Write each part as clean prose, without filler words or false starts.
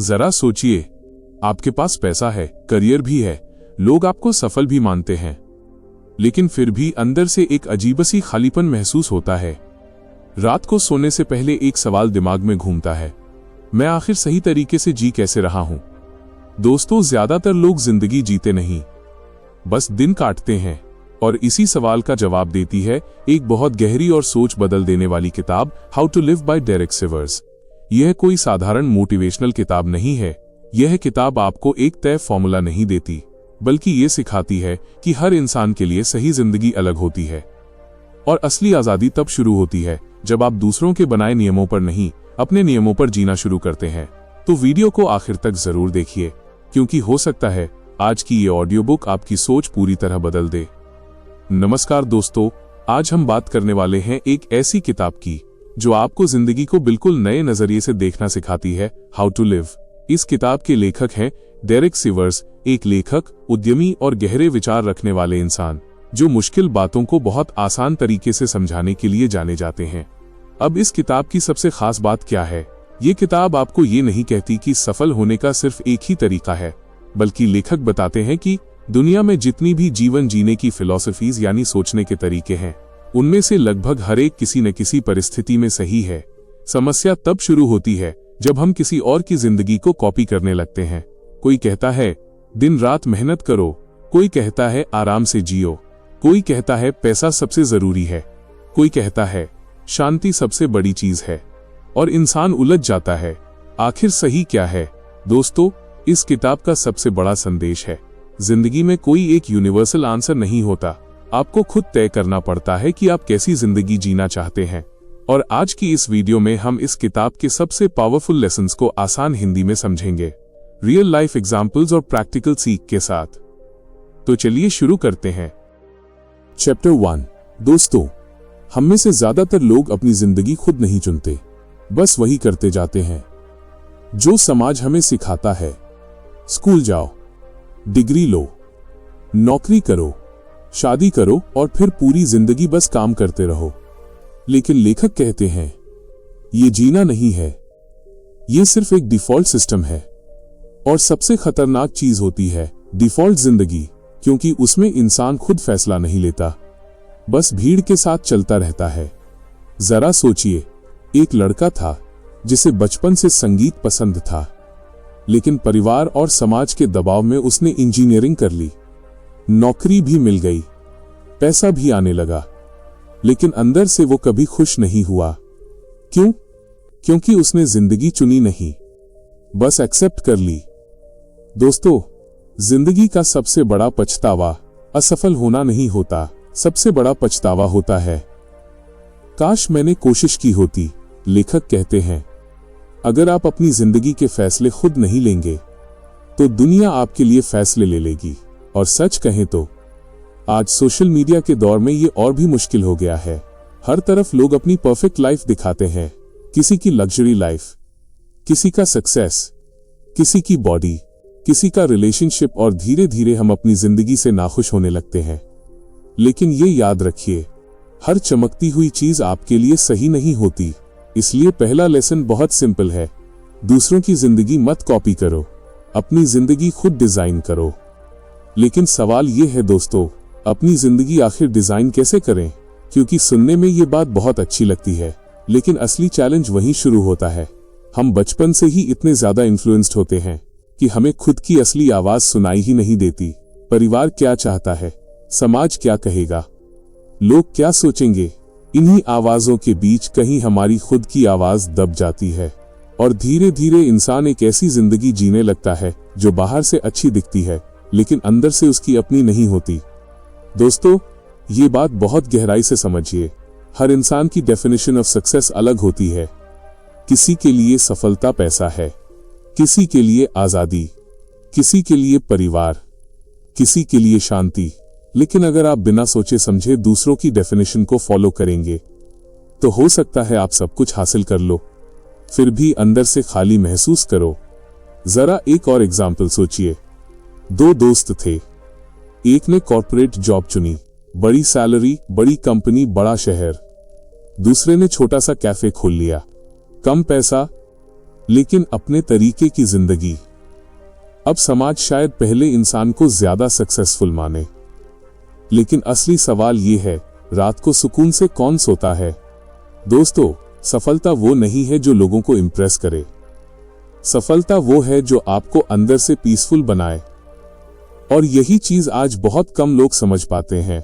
जरा सोचिए, आपके पास पैसा है, करियर भी है, लोग आपको सफल भी मानते हैं, लेकिन फिर भी अंदर से एक अजीब-सी खालीपन महसूस होता है। रात को सोने से पहले एक सवाल दिमाग में घूमता है, मैं आखिर सही तरीके से जी कैसे रहा हूं? दोस्तों, ज्यादातर लोग जिंदगी जीते नहीं, बस दिन काटते हैं। और इसी सवाल का जवाब देती है एक बहुत गहरी और सोच बदल देने वाली किताब, how to live by Derek Sivers. यह कोई साधारण मोटिवेशनल किताब नहीं है। यह किताब आपको एक तय फॉर्मूला नहीं देती, बल्कि ये सिखाती है कि हर इंसान के लिए सही जिंदगी अलग होती है। और असली आजादी तब शुरू होती है जब आप दूसरों के बनाए नियमों पर नहीं, अपने नियमों पर जीना शुरू करते हैं। तो वीडियो को आखिर तक जरूर देखिए, क्योंकि हो सकता है आज की ये ऑडियो बुक आपकी सोच पूरी तरह बदल दे। नमस्कार दोस्तों, आज हम बात करने वाले हैं एक ऐसी किताब की जो आपको जिंदगी को बिल्कुल नए नजरिए से देखना सिखाती है, हाउ टू लिव। इस किताब के लेखक हैं डेरेक सिवर्स, एक लेखक, उद्यमी और गहरे विचार रखने वाले इंसान, जो मुश्किल बातों को बहुत आसान तरीके से समझाने के लिए जाने जाते हैं। अब इस किताब की सबसे खास बात क्या है? ये किताब आपको ये नहीं कहती कि सफल होने का सिर्फ एक ही तरीका है, बल्कि लेखक बताते हैं कि दुनिया में जितनी भी जीवन जीने की फिलॉसफीज यानी सोचने के तरीके हैं, उनमें से लगभग हर एक किसी न किसी परिस्थिति में सही है। समस्या तब शुरू होती है जब हम किसी और की जिंदगी को कॉपी करने लगते हैं। कोई कहता है दिन रात मेहनत करो, कोई कहता है आराम से जियो, कोई कहता है पैसा सबसे जरूरी है, कोई कहता है शांति सबसे बड़ी चीज है, और इंसान उलझ जाता है। आखिर सही क्या है? दोस्तों, इस किताब का सबसे बड़ा संदेश है, जिंदगी में कोई एक यूनिवर्सल आंसर नहीं होता। आपको खुद तय करना पड़ता है कि आप कैसी जिंदगी जीना चाहते हैं। और आज की इस वीडियो में हम इस किताब के सबसे पावरफुल लेसन्स को आसान हिंदी में समझेंगे, रियल लाइफ एग्जाम्पल्स और प्रैक्टिकल सीख के साथ। तो चलिए शुरू करते हैं। चैप्टर 1। दोस्तों, हम में से ज्यादातर लोग अपनी जिंदगी खुद नहीं चुनते, बस वही करते जाते हैं जो समाज हमें सिखाता है। स्कूल जाओ, डिग्री लो, नौकरी करो, शादी करो और फिर पूरी जिंदगी बस काम करते रहो। लेकिन लेखक कहते हैं ये जीना नहीं है, ये सिर्फ एक डिफॉल्ट सिस्टम है। और सबसे खतरनाक चीज होती है डिफॉल्ट जिंदगी, क्योंकि उसमें इंसान खुद फैसला नहीं लेता, बस भीड़ के साथ चलता रहता है। जरा सोचिए, एक लड़का था जिसे बचपन से संगीत पसंद था, लेकिन परिवार और समाज के दबाव में उसने इंजीनियरिंग कर ली, नौकरी भी मिल गई, पैसा भी आने लगा, लेकिन अंदर से वो कभी खुश नहीं हुआ। क्यों? क्योंकि उसने जिंदगी चुनी नहीं, बस एक्सेप्ट कर ली। दोस्तों, जिंदगी का सबसे बड़ा पछतावा असफल होना नहीं होता, सबसे बड़ा पछतावा होता है काश मैंने कोशिश की होती। लेखक कहते हैं अगर आप अपनी जिंदगी के फैसले खुद नहीं लेंगे तो दुनिया आपके लिए फैसले ले लेगी। और सच कहें तो आज सोशल मीडिया के दौर में ये और भी मुश्किल हो गया है। हर तरफ लोग अपनी परफेक्ट लाइफ दिखाते हैं, किसी की लग्जरी लाइफ, किसी का सक्सेस, किसी की बॉडी, किसी का रिलेशनशिप, और धीरे धीरे हम अपनी जिंदगी से नाखुश होने लगते हैं। लेकिन ये याद रखिए, हर चमकती हुई चीज आपके लिए सही नहीं होती। इसलिए पहला लेसन बहुत सिंपल है, दूसरों की जिंदगी मत कॉपी करो, अपनी जिंदगी खुद डिजाइन करो। लेकिन सवाल ये है दोस्तों, अपनी जिंदगी आखिर डिजाइन कैसे करें? क्योंकि सुनने में ये बात बहुत अच्छी लगती है, लेकिन असली चैलेंज वहीं शुरू होता है। हम बचपन से ही इतने ज्यादा इन्फ्लुएंस्ड होते हैं कि हमें खुद की असली आवाज सुनाई ही नहीं देती। परिवार क्या चाहता है, समाज क्या कहेगा, लोग क्या सोचेंगे, इन्हीं आवाजों के बीच कहीं हमारी खुद की आवाज दब जाती है, और धीरे धीरे इंसान एक ऐसी जिंदगी जीने लगता है जो बाहर से अच्छी दिखती है, लेकिन अंदर से उसकी अपनी नहीं होती। दोस्तों, ये बात बहुत गहराई से समझिए। हर इंसान की डेफिनेशन ऑफ सक्सेस अलग होती है। किसी के लिए सफलता पैसा है, किसी के लिए आजादी, किसी के लिए परिवार, किसी के लिए शांति। लेकिन अगर आप बिना सोचे समझे दूसरों की डेफिनेशन को फॉलो करेंगे तो हो सकता है आप सब कुछ हासिल कर लो, फिर भी अंदर से खाली महसूस करो। जरा एक और एग्जाम्पल सोचिए। दो दोस्त थे, एक ने कॉर्पोरेट जॉब चुनी, बड़ी सैलरी, बड़ी कंपनी, बड़ा शहर। दूसरे ने छोटा सा कैफे खोल लिया, कम पैसा, लेकिन अपने तरीके की जिंदगी। अब समाज शायद पहले इंसान को ज्यादा सक्सेसफुल माने, लेकिन असली सवाल ये है, रात को सुकून से कौन सोता है? दोस्तों, सफलता वो नहीं है जो लोगों को इंप्रेस करे। सफलता वो है जो आपको अंदर से पीसफुल बनाए। और यही चीज आज बहुत कम लोग समझ पाते हैं,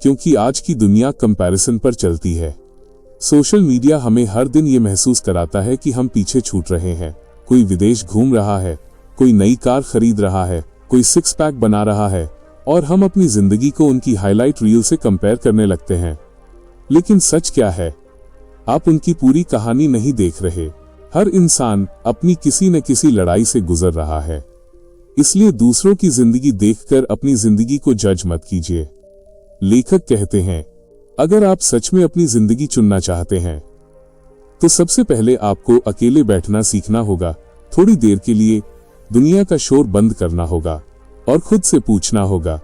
क्योंकि आज की दुनिया कंपैरिजन पर चलती है। सोशल मीडिया हमें हर दिन ये महसूस कराता है कि हम पीछे छूट रहे हैं। कोई विदेश घूम रहा है, कोई नई कार खरीद रहा है, कोई सिक्स पैक बना रहा है, और हम अपनी जिंदगी को उनकी हाईलाइट रील से कंपेयर करने लगते हैं। लेकिन सच क्या है? आप उनकी पूरी कहानी नहीं देख रहे। हर इंसान अपनी किसी न किसी लड़ाई से गुजर रहा है। इसलिए दूसरों की जिंदगी देखकर अपनी जिंदगी को जज मत कीजिए। लेखक कहते हैं, अगर आप सच में अपनी जिंदगी चुनना चाहते हैं तो सबसे पहले आपको अकेले बैठना सीखना होगा। थोड़ी देर के लिए दुनिया का शोर बंद करना होगा और खुद से पूछना होगा,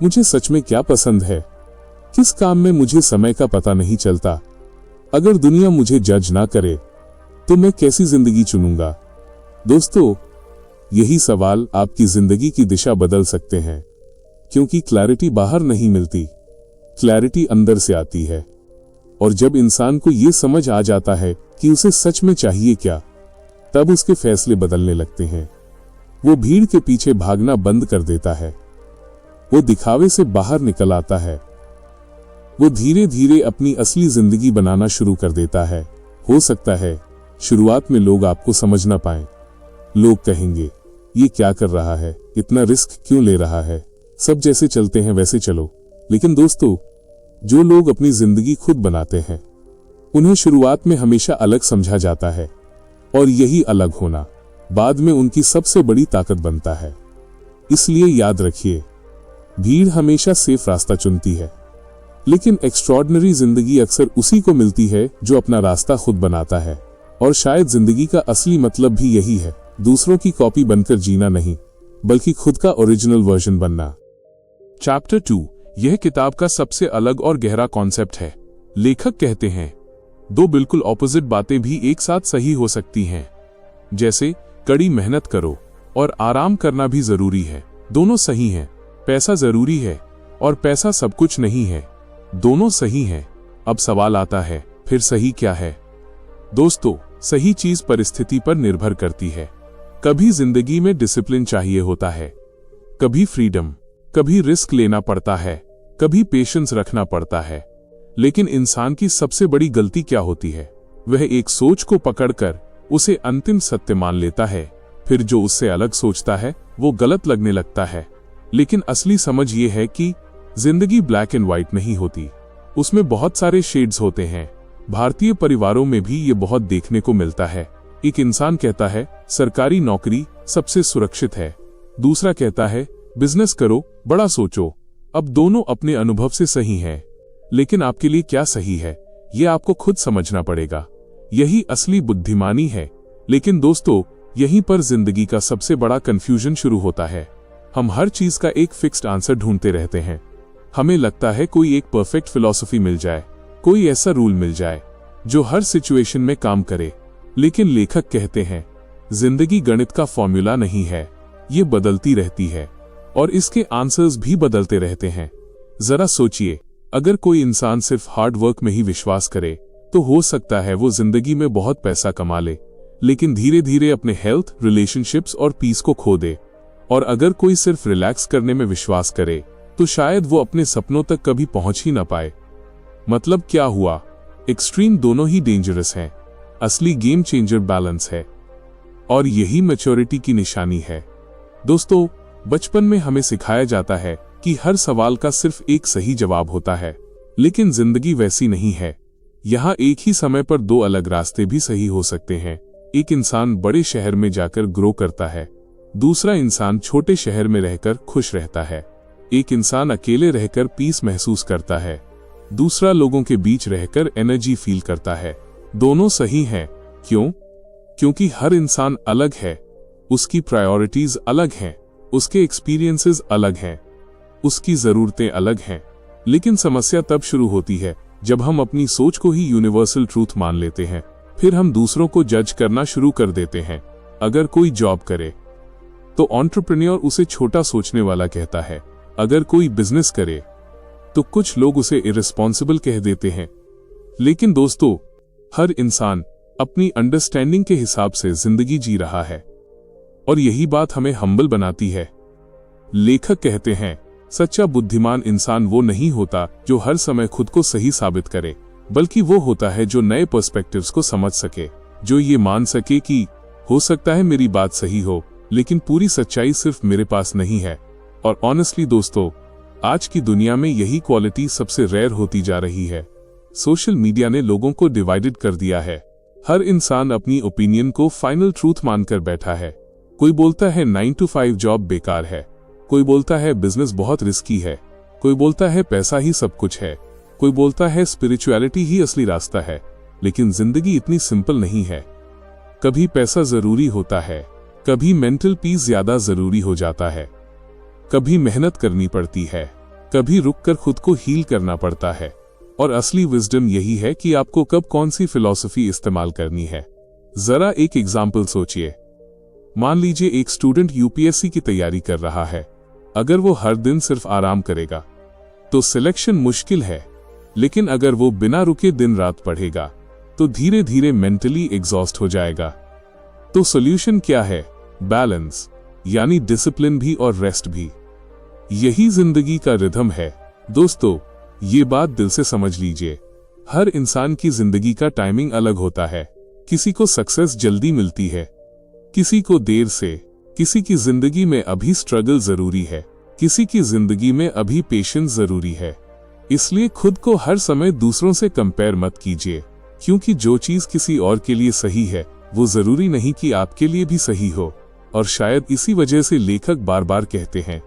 मुझे सच में क्या पसंद है? किस काम में मुझे समय का पता नहीं चलता? अगर दुनिया मुझे जज ना करे तो मैं कैसी जिंदगी चुनूंगा? दोस्तों, यही सवाल आपकी जिंदगी की दिशा बदल सकते हैं, क्योंकि क्लैरिटी बाहर नहीं मिलती, क्लैरिटी अंदर से आती है। और जब इंसान को यह समझ आ जाता है कि उसे सच में चाहिए क्या, तब उसके फैसले बदलने लगते हैं। वो भीड़ के पीछे भागना बंद कर देता है, वो दिखावे से बाहर निकल आता है, वो धीरे धीरे अपनी असली जिंदगी बनाना शुरू कर देता है। हो सकता है शुरुआत में लोग आपको समझ ना पाएं। लोग कहेंगे, ये क्या कर रहा है, इतना रिस्क क्यों ले रहा है, सब जैसे चलते हैं वैसे चलो। लेकिन दोस्तों, जो लोग अपनी जिंदगी खुद बनाते हैं उन्हें शुरुआत में हमेशा अलग समझा जाता है, और यही अलग होना बाद में उनकी सबसे बड़ी ताकत बनता है। इसलिए याद रखिए, भीड़ हमेशा सेफ रास्ता चुनती है, लेकिन एक्स्ट्रॉर्डिनरी जिंदगी अक्सर उसी को मिलती है जो अपना रास्ता खुद बनाता है। और शायद जिंदगी का असली मतलब भी यही है, दूसरों की कॉपी बनकर जीना नहीं, बल्कि खुद का ओरिजिनल वर्जन बनना। चैप्टर 2, यह किताब का सबसे अलग और गहरा कॉन्सेप्ट है। लेखक कहते हैं, दो बिल्कुल ऑपोजिट बातें भी एक साथ सही हो सकती हैं। जैसे कड़ी मेहनत करो और आराम करना भी जरूरी है, दोनों सही हैं। पैसा जरूरी है और पैसा सब कुछ नहीं है, दोनों सही हैं। अब सवाल आता है, फिर सही क्या है? दोस्तों, सही चीज परिस्थिति पर निर्भर करती है। कभी जिंदगी में डिसिप्लिन चाहिए होता है, कभी फ्रीडम, कभी रिस्क लेना पड़ता है, कभी पेशेंस रखना पड़ता है। लेकिन इंसान की सबसे बड़ी गलती क्या होती है? वह एक सोच को पकड़कर उसे अंतिम सत्य मान लेता है, फिर जो उससे अलग सोचता है वो गलत लगने लगता है। लेकिन असली समझ ये है कि जिंदगी ब्लैक एंड व्हाइट नहीं होती, उसमें बहुत सारे शेड्स होते हैं। भारतीय परिवारों में भी ये बहुत देखने को मिलता है। एक इंसान कहता है सरकारी नौकरी सबसे सुरक्षित है, दूसरा कहता है बिजनेस करो, बड़ा सोचो। अब दोनों अपने अनुभव से सही हैं, लेकिन आपके लिए क्या सही है ये आपको खुद समझना पड़ेगा। यही असली बुद्धिमानी है। लेकिन दोस्तों, यहीं पर जिंदगी का सबसे बड़ा कंफ्यूजन शुरू होता है। हम हर चीज का एक फिक्स्ड आंसर ढूंढते रहते हैं। हमें लगता है कोई एक परफेक्ट फिलॉसफी मिल जाए, कोई ऐसा रूल मिल जाए जो हर सिचुएशन में काम करे। लेकिन लेखक कहते हैं, जिंदगी गणित का फॉर्मूला नहीं है, ये बदलती रहती है और इसके आंसर्स भी बदलते रहते हैं। जरा सोचिए, अगर कोई इंसान सिर्फ हार्ड वर्क में ही विश्वास करे तो हो सकता है वो जिंदगी में बहुत पैसा कमा ले, लेकिन धीरे धीरे अपने हेल्थ, रिलेशनशिप्स और पीस को खो दे। और अगर कोई सिर्फ रिलैक्स करने में विश्वास करे तो शायद वो अपने सपनों तक कभी पहुंच ही ना पाए। मतलब क्या हुआ? एक्सट्रीम दोनों ही डेंजरस हैं। असली गेम चेंजर बैलेंस है, और यही मैच्योरिटी की निशानी है। दोस्तों, बचपन में हमें सिखाया जाता है कि हर सवाल का सिर्फ एक सही जवाब होता है, लेकिन जिंदगी वैसी नहीं है। यहाँ एक ही समय पर दो अलग रास्ते भी सही हो सकते हैं। एक इंसान बड़े शहर में जाकर ग्रो करता है, दूसरा इंसान छोटे शहर में रहकर खुश रहता है। एक इंसान अकेले रहकर पीस महसूस करता है, दूसरा लोगों के बीच रहकर एनर्जी फील करता है। दोनों सही हैं। क्यों? क्योंकि हर इंसान अलग है, उसकी प्रायोरिटीज अलग हैं, उसके एक्सपीरियंसेस अलग हैं, उसकी जरूरतें अलग हैं। लेकिन समस्या तब शुरू होती है जब हम अपनी सोच को ही यूनिवर्सल ट्रूथ मान लेते हैं। फिर हम दूसरों को जज करना शुरू कर देते हैं। अगर कोई जॉब करे तो एंटरप्रेन्योर उसे छोटा सोचने वाला कहता है। अगर कोई बिजनेस करे तो कुछ लोग उसे इररिस्पॉन्सिबल कह देते हैं। लेकिन दोस्तों, हर इंसान अपनी अंडरस्टैंडिंग के हिसाब से जिंदगी जी रहा है और यही बात हमें हम्बल बनाती है। लेखक कहते हैं, सच्चा बुद्धिमान इंसान वो नहीं होता जो हर समय खुद को सही साबित करे, बल्कि वो होता है जो नए पर्सपेक्टिव्स को समझ सके, जो ये मान सके कि हो सकता है मेरी बात सही हो, लेकिन पूरी सच्चाई सिर्फ मेरे पास नहीं है। और ऑनेस्टली दोस्तों, आज की दुनिया में यही क्वालिटी सबसे रेयर होती जा रही है। सोशल मीडिया ने लोगों को डिवाइडेड कर दिया है। हर इंसान अपनी ओपिनियन को फाइनल ट्रूथ मानकर बैठा है। कोई बोलता है 9 to 5 जॉब बेकार है, कोई बोलता है बिजनेस बहुत रिस्की है, कोई बोलता है पैसा ही सब कुछ है, कोई बोलता है स्पिरिचुअलिटी ही असली रास्ता है। लेकिन जिंदगी इतनी सिंपल नहीं है। कभी पैसा जरूरी होता है, कभी मेंटल पीस ज्यादा जरूरी हो जाता है, कभी मेहनत करनी पड़ती है, कभी रुककर खुद को हील करना पड़ता है। और असली विजडम यही है कि आपको कब कौन सी फिलॉसफी इस्तेमाल करनी है। जरा एक एग्जाम्पल सोचिए। मान लीजिए एक स्टूडेंट यूपीएससी की तैयारी कर रहा है। अगर वो हर दिन सिर्फ आराम करेगा तो सिलेक्शन मुश्किल है, लेकिन अगर वो बिना रुके दिन रात पढ़ेगा तो धीरे धीरे मेंटली एग्जॉस्ट हो जाएगा। तो सॉल्यूशन क्या है? बैलेंस, यानी डिसिप्लिन भी और रेस्ट भी। यही जिंदगी का रिदम है। दोस्तों, ये बात दिल से समझ लीजिए। हर इंसान की जिंदगी का टाइमिंग अलग होता है। किसी को सक्सेस जल्दी मिलती है, किसी को देर से। किसी की जिंदगी में अभी स्ट्रगल जरूरी है, किसी की जिंदगी में अभी पेशेंस जरूरी है। इसलिए खुद को हर समय दूसरों से कंपेयर मत कीजिए, क्योंकि जो चीज किसी और के लिए सही है वो जरूरी नहीं कि आपके लिए भी सही हो। और शायद इसी वजह से लेखक बार बार कहते हैं,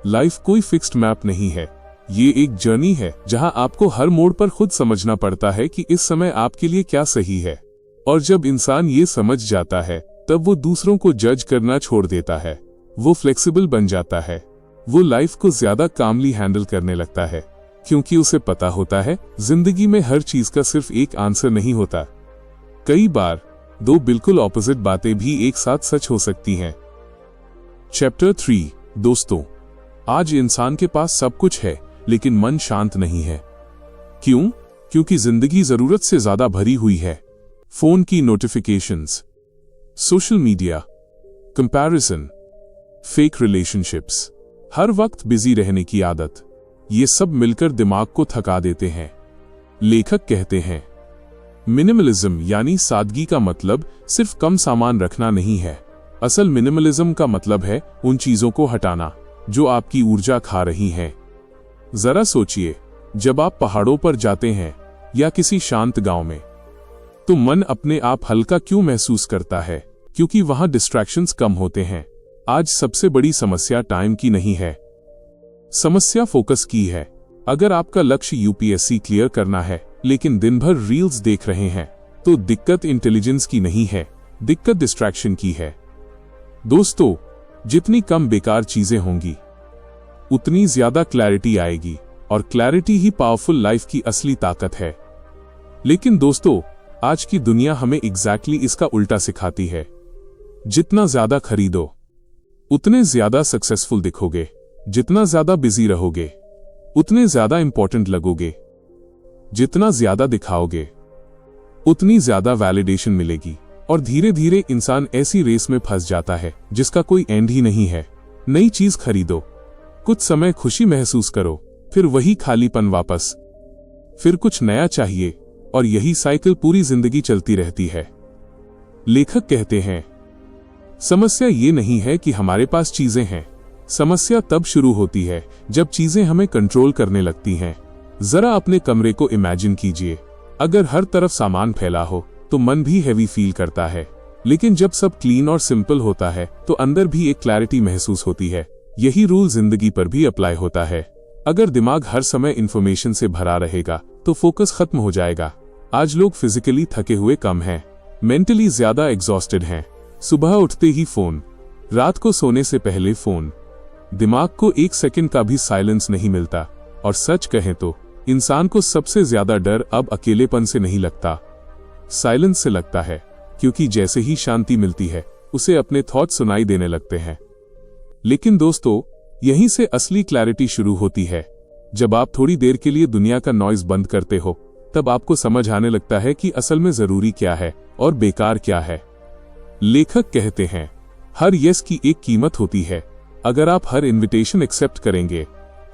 लाइफ कोई फिक्स्ड मैप नहीं है, ये एक जर्नी है जहां आपको हर मोड़ पर खुद समझना पड़ता है कि इस समय आपके लिए क्या सही है। और जब इंसान ये समझ जाता है तब वो दूसरों को जज करना छोड़ देता है, वो फ्लेक्सिबल बन जाता है, वो लाइफ को ज्यादा कामली हैंडल करने लगता है, क्योंकि उसे पता होता है जिंदगी में हर चीज का सिर्फ एक आंसर नहीं होता। कई बार दो बिल्कुल ऑपोजिट बातें भी एक साथ सच हो सकती हैं। चैप्टर 3। दोस्तों, आज इंसान के पास सब कुछ है लेकिन मन शांत नहीं है। क्यों? क्योंकि जिंदगी जरूरत से ज्यादा भरी हुई है। फोन की notifications, social media, comparison, fake relationships, हर वक्त बिजी रहने की आदत, ये सब मिलकर दिमाग को थका देते हैं। लेखक कहते हैं, मिनिमलिज्म यानी सादगी का मतलब सिर्फ कम सामान रखना नहीं है। असल मिनिमलिज्म का मतलब है उन चीजों को हटाना जो आपकी ऊर्जा खा रही हैं। जरा सोचिए, जब आप पहाड़ों पर जाते हैं या किसी शांत गांव में, तो मन अपने आप हल्का क्यों महसूस करता है? क्योंकि वहां डिस्ट्रैक्शंस कम होते हैं। आज सबसे बड़ी समस्या टाइम की नहीं है, समस्या फोकस की है। अगर आपका लक्ष्य यूपीएससी क्लियर करना है लेकिन दिन भर रील्स देख रहे हैं, तो दिक्कत इंटेलिजेंस की नहीं है, दिक्कत डिस्ट्रैक्शन की है। दोस्तों, जितनी कम बेकार चीजें होंगी उतनी ज्यादा क्लैरिटी आएगी, और क्लैरिटी ही पावरफुल लाइफ की असली ताकत है। लेकिन दोस्तों, आज की दुनिया हमें एग्जैक्टली इसका उल्टा सिखाती है। जितना ज्यादा खरीदो उतने ज्यादा सक्सेसफुल दिखोगे, जितना ज्यादा बिजी रहोगे उतने ज्यादा इंपॉर्टेंट लगोगे, जितना ज्यादा दिखाओगे उतनी ज्यादा वैलिडेशन मिलेगी। और धीरे धीरे इंसान ऐसी रेस में फंस जाता है जिसका कोई एंड ही नहीं है। नई चीज खरीदो, कुछ समय खुशी महसूस करो, फिर वही खालीपन वापस, फिर कुछ नया चाहिए, और यही साइकिल पूरी जिंदगी चलती रहती है। लेखक कहते हैं, समस्या ये नहीं है कि हमारे पास चीजें हैं, समस्या तब शुरू होती है जब चीजें हमें कंट्रोल करने लगती हैं। जरा अपने कमरे को इमेजिन कीजिए। अगर हर तरफ सामान फैला हो तो मन भी हैवी फील करता है, लेकिन जब सब क्लीन और सिंपल होता है तो अंदर भी एक क्लैरिटी महसूस होती है। यही रूल जिंदगी पर भी अप्लाई होता है। अगर दिमाग हर समय इंफॉर्मेशन से भरा रहेगा तो फोकस खत्म हो जाएगा। आज लोग फिजिकली थके हुए कम हैं, मेंटली ज्यादा एग्जॉस्टेड हैं। सुबह उठते ही फोन, रात को सोने से पहले फोन, दिमाग को एक सेकंड का भी साइलेंस नहीं मिलता। और सच कहें तो इंसान को सबसे ज्यादा डर अब अकेलेपन से नहीं लगता, साइलेंस से लगता है, क्योंकि जैसे ही शांति मिलती है उसे अपने थॉट सुनाई देने लगते हैं। लेकिन दोस्तों, यहीं से असली क्लैरिटी शुरू होती है। जब आप थोड़ी देर के लिए दुनिया का नॉइज बंद करते हो, तब आपको समझ आने लगता है कि असल में जरूरी क्या है और बेकार क्या है। लेखक कहते हैं, हर यस की एक कीमत होती है। अगर आप हर इनविटेशन एक्सेप्ट करेंगे,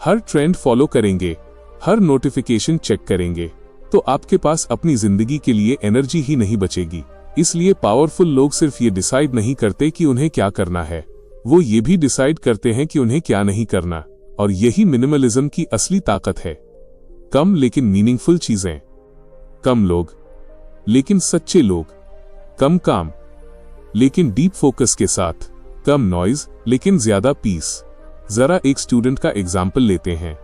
हर ट्रेंड फॉलो करेंगे, हर नोटिफिकेशन चेक करेंगे, तो आपके पास अपनी जिंदगी के लिए एनर्जी ही नहीं बचेगी। इसलिए पावरफुल लोग सिर्फ ये डिसाइड नहीं करते कि उन्हें क्या करना है, वो ये भी डिसाइड करते हैं कि उन्हें क्या नहीं करना। और यही मिनिमलिज्म की असली ताकत है। कम लेकिन मीनिंगफुल चीजें, कम लोग लेकिन सच्चे लोग, कम काम लेकिन डीप फोकस के साथ, कम नॉइज लेकिन ज्यादा पीस। जरा एक स्टूडेंट का एग्जाम्पल लेते हैं।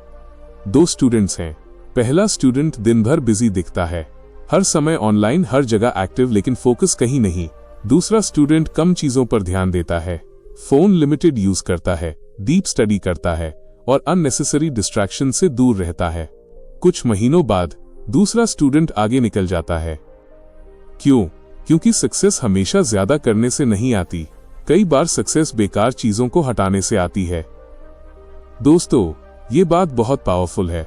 2 स्टूडेंट्स हैं। पहला स्टूडेंट दिन भर बिजी दिखता है, हर समय ऑनलाइन, हर जगह एक्टिव, लेकिन फोकस कहीं नहीं। दूसरा स्टूडेंट कम चीजों पर ध्यान देता है, फोन लिमिटेड यूज करता है, डीप स्टडी करता है और अननेसेसरी डिस्ट्रैक्शन से दूर रहता है। कुछ महीनों बाद दूसरा स्टूडेंट आगे निकल जाता है। क्यों? क्योंकि सक्सेस हमेशा ज्यादा करने से नहीं आती, कई बार सक्सेस बेकार चीजों को हटाने से आती है। दोस्तों, ये बात बहुत पावरफुल है।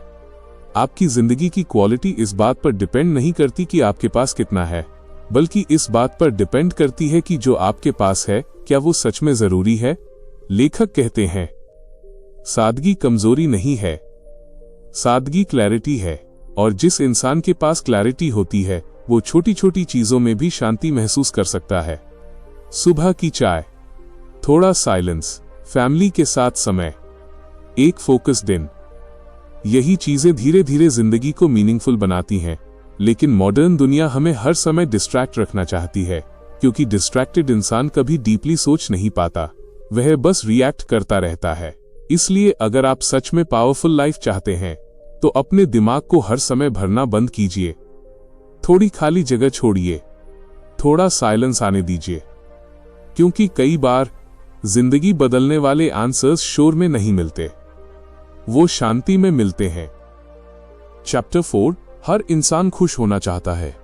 आपकी जिंदगी की क्वालिटी इस बात पर डिपेंड नहीं करती कि आपके पास कितना है, बल्कि इस बात पर डिपेंड करती है कि जो आपके पास है क्या वो सच में जरूरी है। लेखक कहते हैं, सादगी कमजोरी नहीं है, सादगी क्लैरिटी है। और जिस इंसान के पास क्लैरिटी होती है वो छोटी छोटी चीजों में भी शांति महसूस कर सकता है। सुबह की चाय, थोड़ा साइलेंस, फैमिली के साथ समय, एक फोकस दिन, यही चीजें धीरे धीरे जिंदगी को मीनिंगफुल बनाती हैं। लेकिन मॉडर्न दुनिया हमें हर समय डिस्ट्रैक्ट रखना चाहती है, क्योंकि डिस्ट्रैक्टेड इंसान कभी डीपली सोच नहीं पाता, वह बस रिएक्ट करता रहता है। इसलिए अगर आप सच में पावरफुल लाइफ चाहते हैं तो अपने दिमाग को हर समय भरना बंद कीजिए, थोड़ी खाली जगह छोड़िए, थोड़ा साइलेंस आने दीजिए, क्योंकि कई बार जिंदगी बदलने वाले आंसर्स शोर में नहीं मिलते, वो शांति में मिलते हैं। चैप्टर 4, हर इंसान खुश होना चाहता है,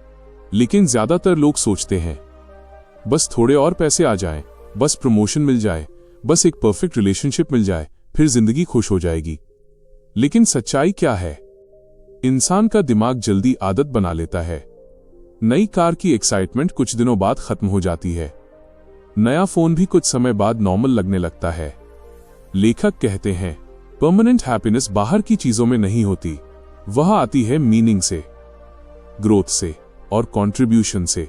लेकिन ज्यादातर लोग सोचते हैं बस थोड़े और पैसे आ जाएं, बस प्रमोशन मिल जाए, बस एक परफेक्ट रिलेशनशिप मिल जाए, फिर जिंदगी खुश हो जाएगी। लेकिन सच्चाई क्या है? इंसान का दिमाग जल्दी आदत बना लेता है। नई कार की एक्साइटमेंट कुछ दिनों बाद खत्म हो जाती है, नया फोन भी कुछ समय बाद नॉर्मल लगने लगता है। लेखक कहते हैं, परमानेंट हैप्पीनेस बाहर की चीजों में नहीं होती, वह आती है मीनिंग से, ग्रोथ से और कंट्रीब्यूशन से।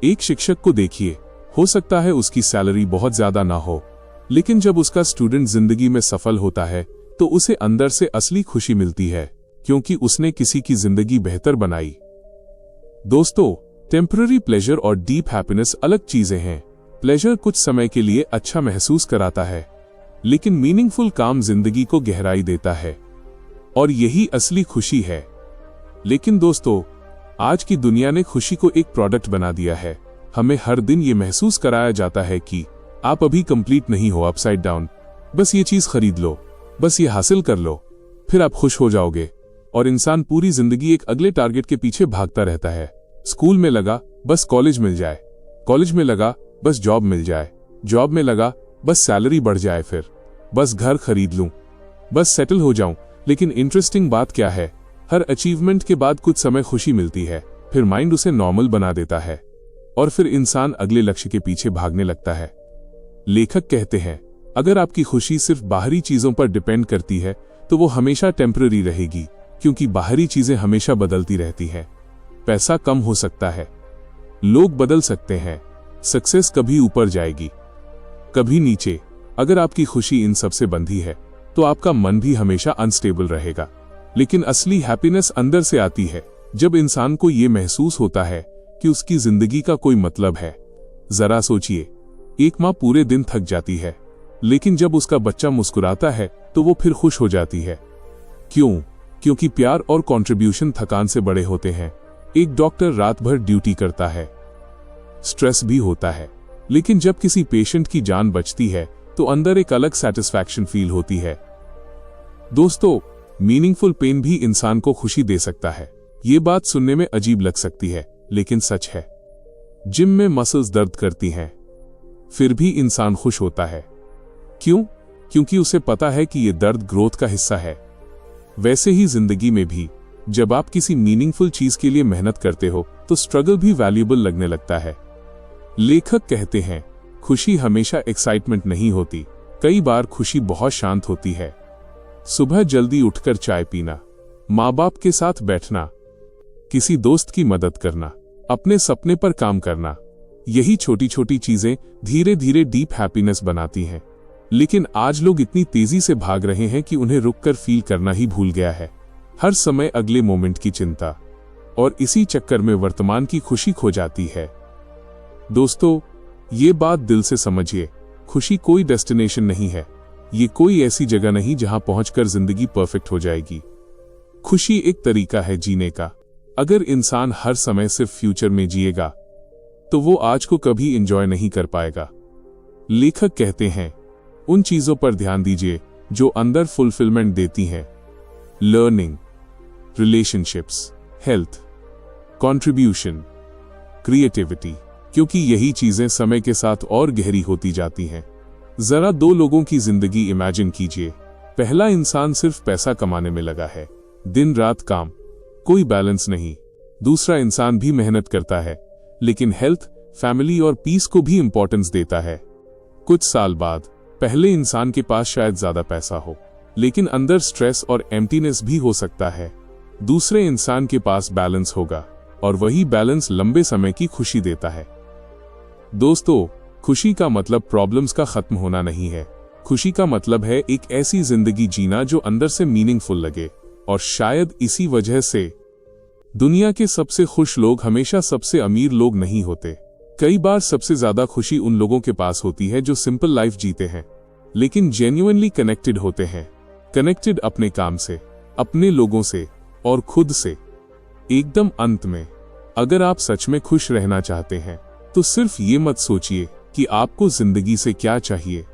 एक शिक्षक को देखिए, हो सकता है उसकी सैलरी बहुत ज्यादा ना हो, लेकिन जब उसका स्टूडेंट जिंदगी में सफल होता है तो उसे अंदर से असली खुशी मिलती है, क्योंकि उसने किसी की जिंदगी बेहतर बनाई। दोस्तों, टेम्पररी प्लेजर और डीप हैप्पीनेस अलग चीजें हैं। प्लेजर कुछ समय के लिए अच्छा महसूस कराता है, लेकिन मीनिंगफुल काम जिंदगी को गहराई देता है, और यही असली खुशी है। लेकिन दोस्तों, आज की दुनिया ने खुशी को एक प्रोडक्ट बना दिया है। हमें हर दिन ये महसूस कराया जाता है कि आप अभी कंप्लीट नहीं हो, अपसाइड डाउन, बस ये चीज खरीद लो, बस ये हासिल कर लो, फिर आप खुश हो जाओगे। और इंसान पूरी जिंदगी एक अगले टारगेट के पीछे भागता रहता है। स्कूल में लगा, बस कॉलेज मिल जाए, कॉलेज में लगा, बस जॉब मिल जाए, जॉब में लगा, बस सैलरी बढ़ जाए, फिर बस घर खरीद लूं, बस सेटल हो जाऊं। लेकिन इंटरेस्टिंग बात क्या है, हर अचीवमेंट के बाद कुछ समय खुशी मिलती है, फिर माइंड उसे नॉर्मल बना देता है और फिर इंसान अगले लक्ष्य के पीछे भागने लगता है। लेखक कहते हैं, अगर आपकी खुशी सिर्फ बाहरी चीजों पर डिपेंड करती है तो वो हमेशा टेम्पररी रहेगी, क्योंकि बाहरी चीजें हमेशा बदलती रहती हैं। पैसा कम हो सकता है, लोग बदल सकते हैं, सक्सेस कभी ऊपर जाएगी, कभी नीचे। अगर आपकी खुशी इन सब से बंधी है तो आपका मन भी हमेशा अनस्टेबल रहेगा। लेकिन असली हैप्पीनेस अंदर से आती है, जब इंसान को ये महसूस होता है कि उसकी जिंदगी का कोई मतलब है। जरा सोचिए, एक माँ पूरे दिन थक जाती है, लेकिन जब उसका बच्चा मुस्कुराता है तो वो फिर खुश हो जाती है। क्यों? क्योंकि प्यार और कंट्रीब्यूशन थकान से बड़े होते हैं। एक डॉक्टर रात भर ड्यूटी करता है, स्ट्रेस भी होता है, लेकिन जब किसी पेशेंट की जान बचती है तो अंदर एक अलग सेटिस्फैक्शन फील होती है। दोस्तों, मीनिंगफुल पेन भी इंसान को खुशी दे सकता है। ये बात सुनने में अजीब लग सकती है, लेकिन सच है। जिम में मसल्स दर्द करती हैं, फिर भी इंसान खुश होता है। क्यों? क्योंकि उसे पता है कि यह दर्द ग्रोथ का हिस्सा है। वैसे ही जिंदगी में भी जब आप किसी मीनिंगफुल चीज के लिए मेहनत करते हो तो स्ट्रगल भी वैल्यूएबल लगने लगता है। लेखक कहते हैं, खुशी हमेशा एक्साइटमेंट नहीं होती, कई बार खुशी बहुत शांत होती है। सुबह जल्दी उठकर चाय पीना, माँ बाप के साथ बैठना, किसी दोस्त की मदद करना, अपने सपने पर काम करना, यही छोटी छोटी चीजें धीरे धीरे डीप हैप्पीनेस बनाती हैं। लेकिन आज लोग इतनी तेजी से भाग रहे हैं कि उन्हें रुककर फील करना ही भूल गया है। हर समय अगले मोमेंट की चिंता, और इसी चक्कर में वर्तमान की खुशी खो जाती है। दोस्तों, ये बात दिल से समझिए, खुशी कोई डेस्टिनेशन नहीं है। ये कोई ऐसी जगह नहीं जहां पहुंचकर जिंदगी परफेक्ट हो जाएगी। खुशी एक तरीका है जीने का। अगर इंसान हर समय सिर्फ फ्यूचर में जिएगा तो वो आज को कभी एंजॉय नहीं कर पाएगा। लेखक कहते हैं, उन चीजों पर ध्यान दीजिए जो अंदर फुलफिलमेंट देती हैं। Learning, relationships, health, contribution, creativity, क्योंकि यही चीजें समय के साथ और गहरी होती जाती हैं। जरा दो लोगों की जिंदगी इमेजिन कीजिए। पहला इंसान सिर्फ पैसा कमाने में लगा है, दिन रात काम, कोई बैलेंस नहीं। दूसरा इंसान भी मेहनत करता है, लेकिन हेल्थ, फैमिली और पीस को भी इंपॉर्टेंस देता है। कुछ साल बाद पहले इंसान के पास शायद ज्यादा पैसा हो, लेकिन अंदर स्ट्रेस और एम्प्टीनेस भी हो सकता है। दूसरे इंसान के पास बैलेंस होगा, और वही बैलेंस लंबे समय की खुशी देता है। दोस्तों, खुशी का मतलब प्रॉब्लम्स का खत्म होना नहीं है। खुशी का मतलब है एक ऐसी जिंदगी जीना जो अंदर से मीनिंगफुल लगे। और शायद इसी वजह से दुनिया के सबसे खुश लोग हमेशा सबसे अमीर लोग नहीं होते। कई बार सबसे ज्यादा खुशी उन लोगों के पास होती है जो सिंपल लाइफ जीते हैं, लेकिन जेन्युइनली कनेक्टेड होते हैं। कनेक्टेड अपने काम से, अपने लोगों से और खुद से। एकदम अंत में, अगर आप सच में खुश रहना चाहते हैं तो सिर्फ ये मत सोचिए कि आपको जिंदगी से क्या चाहिए,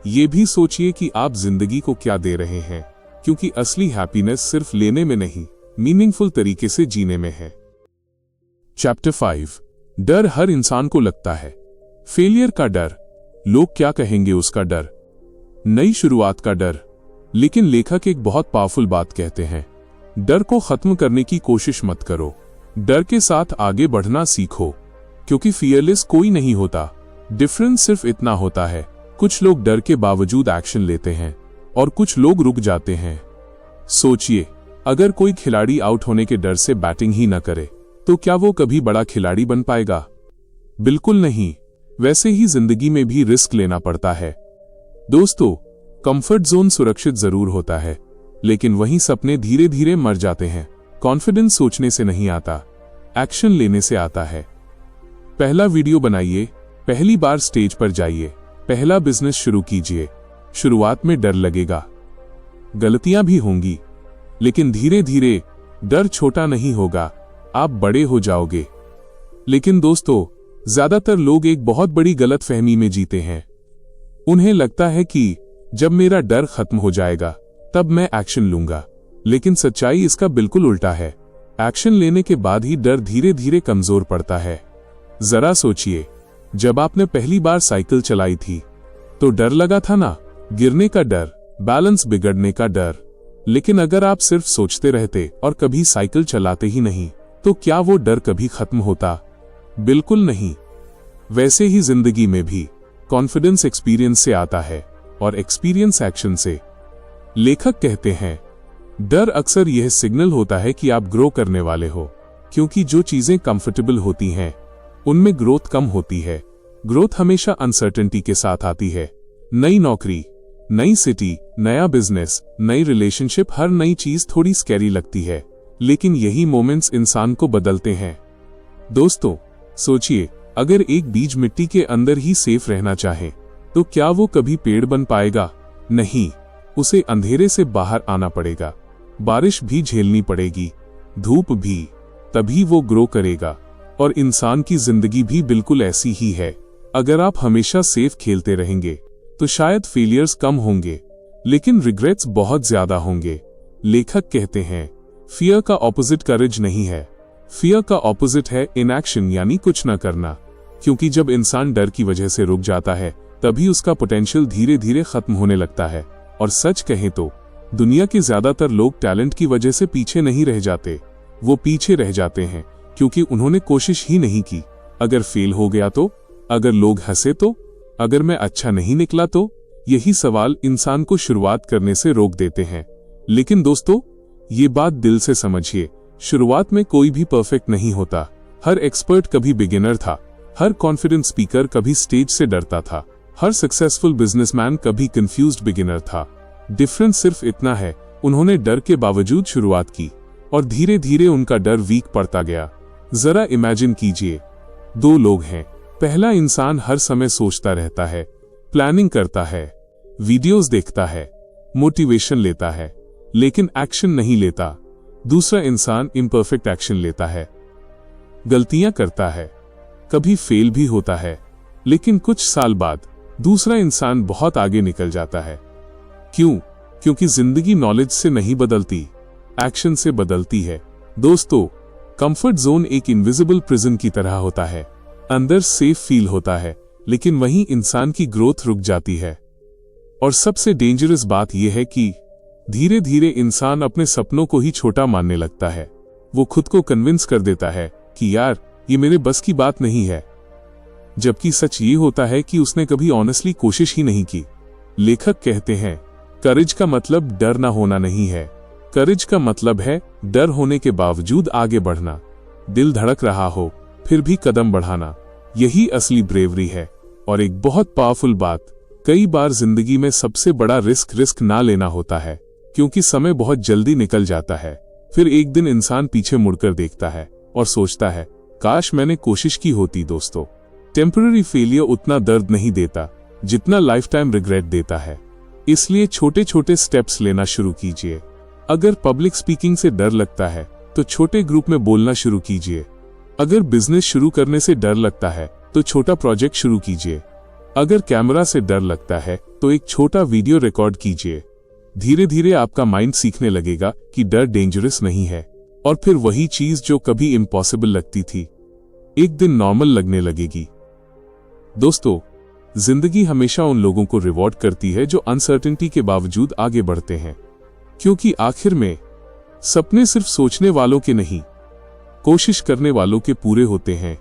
ये भी सोचिए कि आप जिंदगी को क्या दे रहे हैं। क्योंकि असली हैप्पीनेस सिर्फ लेने में नहीं, मीनिंगफुल तरीके से जीने में है। चैप्टर 5, डर हर इंसान को लगता है। फेलियर का डर, लोग क्या कहेंगे उसका डर, नई शुरुआत का डर। लेकिन लेखक एक बहुत पावरफुल बात कहते हैं, डर को खत्म करने की कोशिश मत करो, डर के साथ आगे बढ़ना सीखो। क्योंकि फियरलेस कोई नहीं होता, डिफरेंस सिर्फ इतना होता है, कुछ लोग डर के बावजूद एक्शन लेते हैं और कुछ लोग रुक जाते हैं। सोचिए, अगर कोई खिलाड़ी आउट होने के डर से बैटिंग ही न करे तो क्या वो कभी बड़ा खिलाड़ी बन पाएगा? बिल्कुल नहीं। वैसे ही जिंदगी में भी रिस्क लेना पड़ता है। दोस्तों, कंफर्ट जोन सुरक्षित जरूर होता है, लेकिन वहीं सपने धीरे धीरे मर जाते हैं। कॉन्फिडेंस सोचने से नहीं आता, एक्शन लेने से आता है। पहला वीडियो बनाइए, पहली बार स्टेज पर जाइए, पहला बिजनेस शुरू कीजिए। शुरुआत में डर लगेगा, गलतियां भी होंगी, लेकिन धीरे धीरे डर छोटा नहीं होगा, आप बड़े हो जाओगे। लेकिन दोस्तों, ज्यादातर लोग एक बहुत बड़ी गलतफहमी में जीते हैं। उन्हें लगता है कि जब मेरा डर खत्म हो जाएगा तब मैं एक्शन लूंगा, लेकिन सच्चाई इसका बिल्कुल उल्टा है। एक्शन लेने के बाद ही डर धीरे धीरे कमजोर पड़ता है। जरा सोचिए, जब आपने पहली बार साइकिल चलाई थी तो डर लगा था ना, गिरने का डर, बैलेंस बिगड़ने का डर। लेकिन अगर आप सिर्फ सोचते रहते और कभी साइकिल चलाते ही नहीं, तो क्या वो डर कभी खत्म होता? बिल्कुल नहीं। वैसे ही जिंदगी में भी कॉन्फिडेंस एक्सपीरियंस से आता है और एक्सपीरियंस एक्शन से। लेखक कहते हैं, डर अक्सर यह सिग्नल होता है कि आप ग्रो करने वाले हो, क्योंकि जो चीजें कंफर्टेबल होती हैं उनमें ग्रोथ कम होती है। ग्रोथ हमेशा अनसर्टेनिटी के साथ आती है। नई नौकरी, नई सिटी, नया बिजनेस, नई रिलेशनशिप, हर नई चीज थोड़ी स्कैरी लगती है, लेकिन यही मोमेंट्स इंसान को बदलते हैं। दोस्तों, सोचिए, अगर एक बीज मिट्टी के अंदर ही सेफ रहना चाहे तो क्या वो कभी पेड़ बन पाएगा? नहीं, उसे अंधेरे से बाहर आना पड़ेगा, बारिश भी झेलनी पड़ेगी, धूप भी, तभी वो ग्रो करेगा। और इंसान की जिंदगी भी बिल्कुल ऐसी ही है। अगर आप हमेशा सेफ खेलते रहेंगे तो शायद फेलियर्स कम होंगे, लेकिन रिग्रेट्स बहुत ज्यादा होंगे। लेखक कहते हैं, फियर का ऑपोजिट करेज नहीं है, फियर का ऑपोजिट है इनएक्शन, यानी कुछ न करना। क्योंकि जब इंसान डर की वजह से रुक जाता है तभी उसका पोटेंशियल धीरे धीरे खत्म होने लगता है। और सच कहें तो दुनिया के ज्यादातर लोग टैलेंट की वजह से पीछे नहीं रह जाते, वो पीछे रह जाते हैं क्योंकि उन्होंने कोशिश ही नहीं की। अगर फेल हो गया तो, अगर लोग हंसे तो, अगर मैं अच्छा नहीं निकला तो, यही सवाल इंसान को शुरुआत करने से रोक देते हैं। लेकिन दोस्तों, ये बात दिल से समझिए, शुरुआत में कोई भी परफेक्ट नहीं होता। हर एक्सपर्ट कभी बिगिनर था, हर कॉन्फिडेंट स्पीकर कभी स्टेज से डरता था, हर सक्सेसफुल बिजनेसमैन कभी कंफ्यूज्ड बिगिनर था। डिफरेंस सिर्फ इतना है, उन्होंने डर के बावजूद शुरुआत की और धीरे धीरे उनका डर वीक पड़ता गया। जरा इमेजिन कीजिए, दो लोग हैं। पहला इंसान हर समय सोचता रहता है, प्लानिंग करता है, वीडियोस देखता है, मोटिवेशन लेता है, लेकिन एक्शन नहीं लेता। दूसरा इंसान इम्परफेक्ट एक्शन लेता है, गलतियां करता है, कभी फेल भी होता है, लेकिन कुछ साल बाद दूसरा इंसान बहुत आगे निकल जाता है। क्यों? क्योंकि जिंदगी नॉलेज से नहीं बदलती, एक्शन से बदलती है। दोस्तों, कंफर्ट जोन एक इनविजिबल प्रिजन की तरह होता है। अंदर सेफ फील होता है, लेकिन वहीं इंसान की ग्रोथ रुक जाती है। और सबसे डेंजरस बात यह है कि धीरे धीरे इंसान अपने सपनों को ही छोटा मानने लगता है। वो खुद को कन्विंस कर देता है कि यार, ये मेरे बस की बात नहीं है, जबकि सच ये होता है कि उसने कभी ऑनेस्टली कोशिश ही नहीं की। लेखक कहते हैं, करेज का मतलब डर ना होना नहीं है, करेज का मतलब है डर होने के बावजूद आगे बढ़ना, दिल धड़क रहा हो फिर भी कदम बढ़ाना। यही असली ब्रेवरी है। और एक बहुत पावरफुल बात, कई बार जिंदगी में सबसे बड़ा रिस्क ना लेना होता है, क्योंकि समय बहुत जल्दी निकल जाता है। फिर एक दिन इंसान पीछे मुड़कर देखता है और सोचता है, काश मैंने कोशिश की होती। दोस्तों, टेम्पररी फेलियर उतना दर्द नहीं देता जितना लाइफ टाइम रिग्रेट देता है। इसलिए छोटे छोटे स्टेप्स लेना शुरू कीजिए। अगर पब्लिक स्पीकिंग से डर लगता है तो छोटे ग्रुप में बोलना शुरू कीजिए। अगर बिजनेस शुरू करने से डर लगता है तो छोटा प्रोजेक्ट शुरू कीजिए। अगर कैमरा से डर लगता है तो एक छोटा वीडियो रिकॉर्ड कीजिए। धीरे धीरे आपका माइंड सीखने लगेगा कि डर डेंजरस नहीं है, और फिर वही चीज जो कभी इम्पॉसिबल लगती थी एक दिन नॉर्मल लगने लगेगी। दोस्तों, जिंदगी हमेशा उन लोगों को रिवॉर्ड करती है जो अनसर्टेनिटी के बावजूद आगे बढ़ते हैं, क्योंकि आखिर में सपने सिर्फ सोचने वालों के नहीं, कोशिश करने वालों के पूरे होते हैं।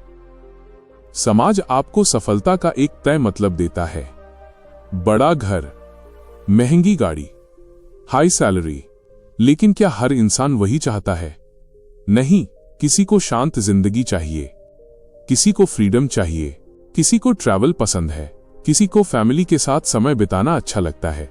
समाज आपको सफलता का एक तय मतलब देता है, बड़ा घर, महंगी गाड़ी, हाई सैलरी। लेकिन क्या हर इंसान वही चाहता है? नहीं, किसी को शांत जिंदगी चाहिए, किसी को फ्रीडम चाहिए, किसी को ट्रैवल पसंद है, किसी को फैमिली के साथ समय बिताना अच्छा लगता है।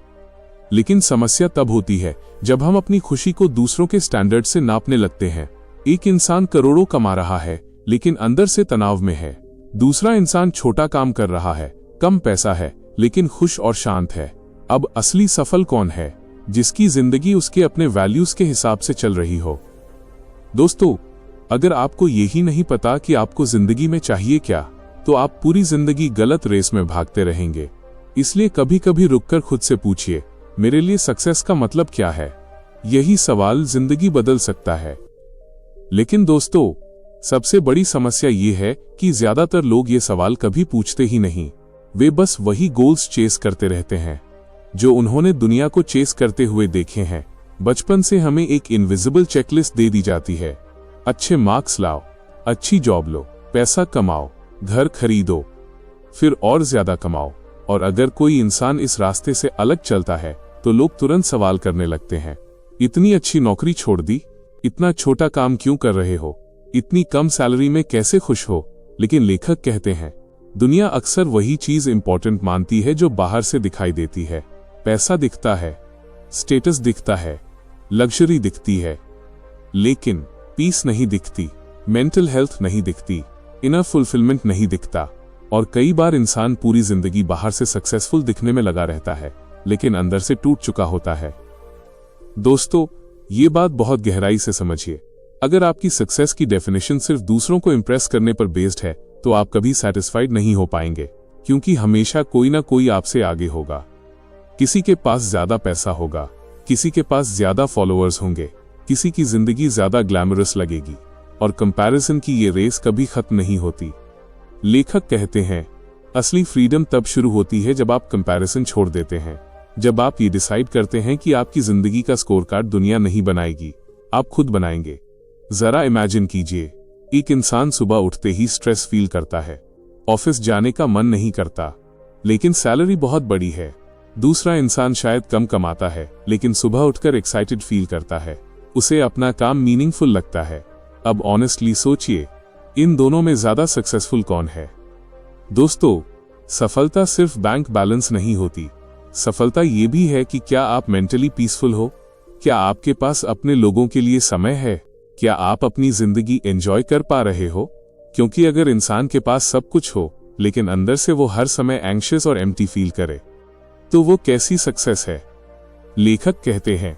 लेकिन समस्या तब होती है जब हम अपनी खुशी को दूसरों के स्टैंडर्ड से नापने लगते हैं। एक इंसान करोड़ों कमा रहा है लेकिन अंदर से तनाव में है। दूसरा इंसान छोटा काम कर रहा है, कम पैसा है, लेकिन खुश और शांत है। अब असली सफल कौन है? जिसकी जिंदगी उसके अपने वैल्यूज के हिसाब से चल रही हो। दोस्तों, अगर आपको यही नहीं पता कि आपको जिंदगी में चाहिए क्या, तो आप पूरी जिंदगी गलत रेस में भागते रहेंगे। इसलिए कभी कभी रुककर खुद से पूछिए, मेरे लिए सक्सेस का मतलब क्या है? यही सवाल जिंदगी बदल सकता है। लेकिन दोस्तों, सबसे बड़ी समस्या ये है कि ज्यादातर लोग ये सवाल कभी पूछते ही नहीं। वे बस वही गोल्स चेस करते रहते हैं जो उन्होंने दुनिया को चेस करते हुए देखे हैं। बचपन से हमें एक इनविजिबल चेकलिस्ट दे दी जाती है, अच्छे मार्क्स लाओ, अच्छी जॉब लो, पैसा कमाओ, घर खरीदो, फिर और ज्यादा कमाओ। और अगर कोई इंसान इस रास्ते से अलग चलता है तो लोग तुरंत सवाल करने लगते हैं, इतनी अच्छी नौकरी छोड़ दी, इतना छोटा काम क्यों कर रहे हो, इतनी कम सैलरी में कैसे खुश हो? लेकिन लेखक कहते हैं, दुनिया अक्सर वही चीज इंपॉर्टेंट मानती है जो बाहर से दिखाई देती है। पैसा दिखता है, स्टेटस दिखता है, लग्जरी दिखती है, लेकिन पीस नहीं दिखती, मेंटल हेल्थ नहीं दिखती, इनर फुलफिलमेंट नहीं दिखता। और कई बार इंसान पूरी जिंदगी बाहर से सक्सेसफुल दिखने में लगा रहता है, लेकिन अंदर से टूट चुका होता है। दोस्तों, ये बात बहुत गहराई से समझिए। अगर आपकी सक्सेस की डेफिनेशन सिर्फ दूसरों को इंप्रेस करने पर बेस्ड है तो आप कभी सेटिस्फाइड नहीं हो पाएंगे, क्योंकि हमेशा कोई ना कोई आपसे आगे होगा। किसी के पास ज्यादा पैसा होगा, किसी के पास ज्यादा फॉलोअर्स होंगे, किसी की जिंदगी ज्यादा ग्लैमरस लगेगी, और कंपैरिजन की ये रेस कभी खत्म नहीं होती। लेखक कहते हैं, असली फ्रीडम तब शुरू होती है जब आप कंपैरिजन छोड़ देते हैं, जब आप ये डिसाइड करते हैं कि आपकी जिंदगी का स्कोर कार्ड दुनिया नहीं बनाएगी, आप खुद बनाएंगे। जरा इमेजिन कीजिए, एक इंसान सुबह उठते ही स्ट्रेस फील करता है, ऑफिस जाने का मन नहीं करता, लेकिन सैलरी बहुत बड़ी है। दूसरा इंसान शायद कम कमाता है, लेकिन सुबह उठकर एक्साइटेड फील करता है, उसे अपना काम मीनिंगफुल लगता है। अब ऑनेस्टली सोचिए, इन दोनों में ज्यादा सक्सेसफुल कौन है? दोस्तों, सफलता सिर्फ बैंक बैलेंस नहीं होती। सफलता ये भी है कि क्या आप मेंटली पीसफुल हो, क्या आपके पास अपने लोगों के लिए समय है, क्या आप अपनी जिंदगी एंजॉय कर पा रहे हो? क्योंकि अगर इंसान के पास सब कुछ हो लेकिन अंदर से वो हर समय एंग्शियस और एम्प्टी फील करे, तो वो कैसी सक्सेस है? लेखक कहते हैं,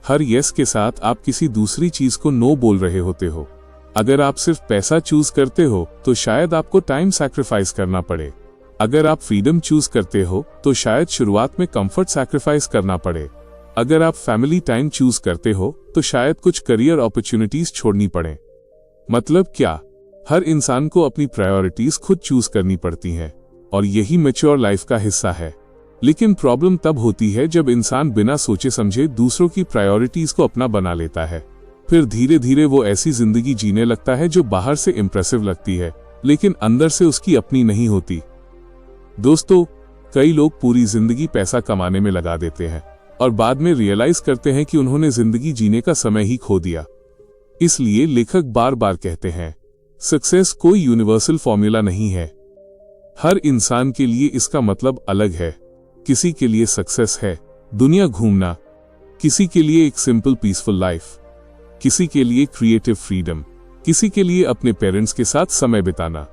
हर यस के साथ आप किसी दूसरी चीज को नो बोल रहे होते हो। अगर आप सिर्फ पैसा चूज करते हो तो शायद आपको टाइम सैक्रिफाइस करना पड़े। अगर आप फ्रीडम चूज करते हो तो शायद शुरुआत में कंफर्ट सैक्रिफाइस करना पड़े। अगर आप फैमिली टाइम चूज करते हो तो शायद कुछ करियर अपॉर्चुनिटीज छोड़नी पड़े। मतलब क्या? हर इंसान को अपनी प्रायोरिटीज खुद चूज करनी पड़ती हैं, और यही मैच्योर लाइफ का हिस्सा है। लेकिन प्रॉब्लम तब होती है जब इंसान बिना सोचे समझे दूसरों की प्रायोरिटीज को अपना बना लेता है। फिर धीरे धीरे वो ऐसी जिंदगी जीने लगता है जो बाहर से इंप्रेसिव लगती है, लेकिन अंदर से उसकी अपनी नहीं होती। दोस्तों, कई लोग पूरी जिंदगी पैसा कमाने में लगा देते हैं और बाद में रियलाइज करते हैं कि उन्होंने जिंदगी जीने का समय ही खो दिया। इसलिए लेखक बार बार कहते हैं, सक्सेस कोई यूनिवर्सल फॉर्मूला नहीं है। हर इंसान के लिए इसका मतलब अलग है। किसी के लिए सक्सेस है दुनिया घूमना, किसी के लिए एक सिंपल पीसफुल लाइफ, किसी के लिए क्रिएटिव फ्रीडम, किसी के लिए अपने पेरेंट्स के साथ समय बिताना।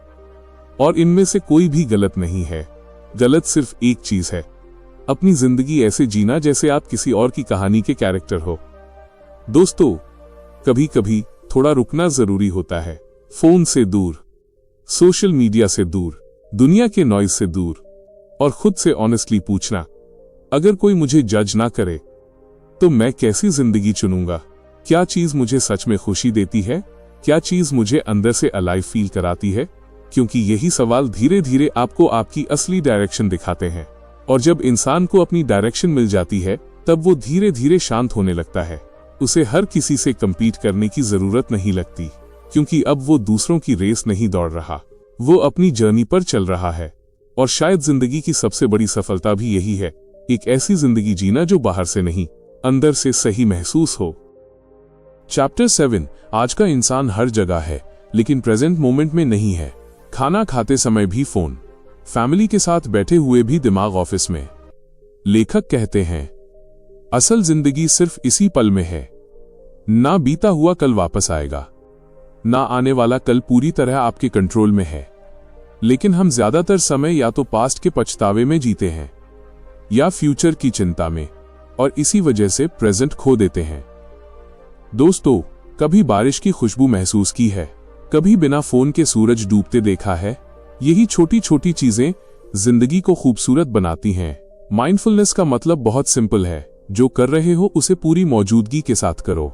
और इनमें से कोई भी गलत नहीं है। गलत सिर्फ एक चीज है, अपनी जिंदगी ऐसे जीना जैसे आप किसी और की कहानी के कैरेक्टर हो। दोस्तों, कभी कभी थोड़ा रुकना जरूरी होता है। फोन से दूर, सोशल मीडिया से दूर, दुनिया के नॉइज से दूर, और खुद से ऑनेस्टली पूछना, अगर कोई मुझे जज ना करे तो मैं कैसी जिंदगी चुनूंगा? क्या चीज मुझे सच में खुशी देती है? क्या चीज मुझे अंदर से अलाइव फील कराती है? क्योंकि यही सवाल धीरे धीरे आपको आपकी असली डायरेक्शन दिखाते हैं। और जब इंसान को अपनी डायरेक्शन मिल जाती है तब वो धीरे धीरे शांत होने लगता है। उसे हर किसी से कंपीट करने की जरूरत नहीं लगती, क्योंकि अब वो दूसरों की रेस नहीं दौड़ रहा, वो अपनी जर्नी पर चल रहा है। और शायद जिंदगी की सबसे बड़ी सफलता भी यही है, एक ऐसी जिंदगी जीना जो बाहर से नहीं, अंदर से सही महसूस हो। चैप्टर 7, आज का इंसान हर जगह है लेकिन प्रेजेंट मोमेंट में नहीं है। खाना खाते समय भी फोन, फैमिली के साथ बैठे हुए भी दिमाग ऑफिस में। लेखक कहते हैं, असल जिंदगी सिर्फ इसी पल में है। ना बीता हुआ कल वापस आएगा, ना आने वाला कल पूरी तरह आपके कंट्रोल में है। लेकिन हम ज्यादातर समय या तो पास्ट के पछतावे में जीते हैं या फ्यूचर की चिंता में, और इसी वजह से प्रेजेंट खो देते हैं। दोस्तों, कभी बारिश की खुशबू महसूस की है? कभी बिना फोन के सूरज डूबते देखा है? यही छोटी छोटी चीजें जिंदगी को खूबसूरत बनाती हैं। माइंडफुलनेस का मतलब बहुत सिंपल है, जो कर रहे हो उसे पूरी मौजूदगी के साथ करो।